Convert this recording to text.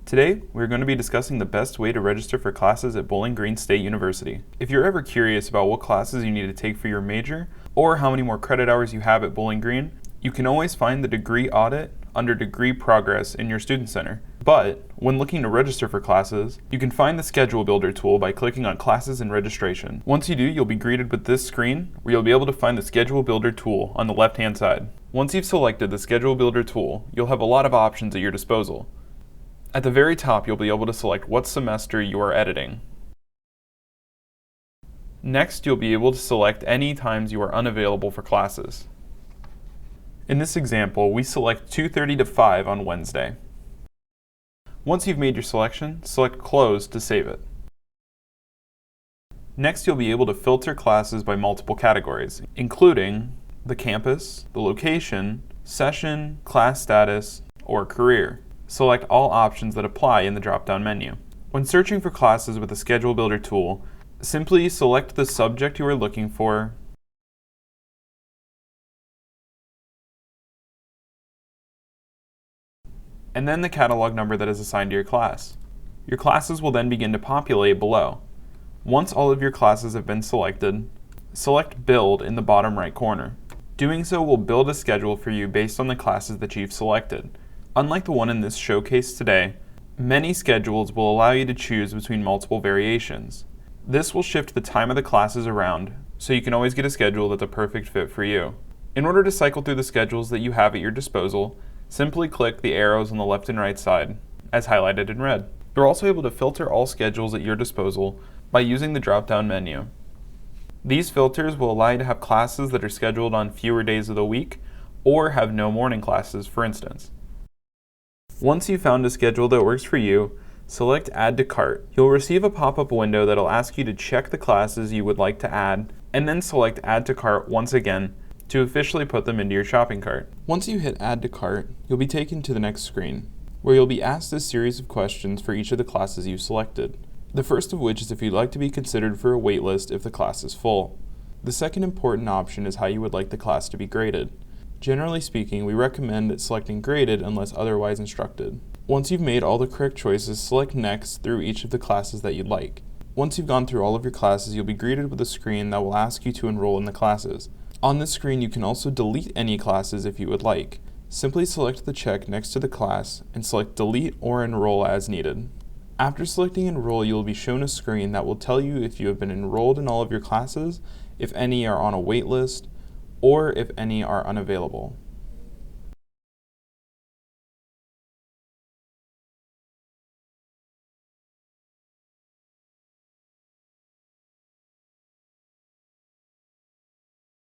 Today, we're going to be discussing the best way to register for classes at Bowling Green State University. If you're ever curious about what classes you need to take for your major, or how many more credit hours you have at Bowling Green, you can always find the degree audit under Degree Progress in your Student Center. But when looking to register for classes, you can find the Schedule Builder tool by clicking on Classes and Registration. Once you do, you'll be greeted with this screen where you'll be able to find the Schedule Builder tool on the left-hand side. Once you've selected the Schedule Builder tool, you'll have a lot of options at your disposal. At the very top, you'll be able to select what semester you are editing. Next, you'll be able to select any times you are unavailable for classes. In this example, we select 2:30 to 5 on Wednesday. Once you've made your selection, select Close to save it. Next, you'll be able to filter classes by multiple categories, including the campus, the location, session, class status, or career. Select all options that apply in the drop-down menu. When searching for classes with the Schedule Builder tool, simply select the subject you are looking for, and then the catalog number that is assigned to your class. Your classes will then begin to populate below. Once all of your classes have been selected, select Build in the bottom right corner. Doing so will build a schedule for you based on the classes that you've selected. Unlike the one in this showcase today, many schedules will allow you to choose between multiple variations. This will shift the time of the classes around, so you can always get a schedule that's a perfect fit for you. In order to cycle through the schedules that you have at your disposal, simply click the arrows on the left and right side, as highlighted in red. You're also able to filter all schedules at your disposal by using the drop-down menu. These filters will allow you to have classes that are scheduled on fewer days of the week, or have no morning classes, for instance. Once you've found a schedule that works for you, select Add to Cart. You'll receive a pop-up window that'll ask you to check the classes you would like to add, and then select Add to Cart once again to officially put them into your shopping cart. Once you hit Add to Cart, you'll be taken to the next screen, where you'll be asked a series of questions for each of the classes you've selected. The first of which is if you'd like to be considered for a waitlist if the class is full. The second important option is how you would like the class to be graded. Generally speaking, we recommend selecting Graded unless otherwise instructed. Once you've made all the correct choices, select Next through each of the classes that you'd like. Once you've gone through all of your classes, you'll be greeted with a screen that will ask you to enroll in the classes. On this screen, you can also delete any classes if you would like. Simply select the check next to the class and select Delete or Enroll as needed. After selecting Enroll, you will be shown a screen that will tell you if you have been enrolled in all of your classes, if any are on a wait list, or if any are unavailable.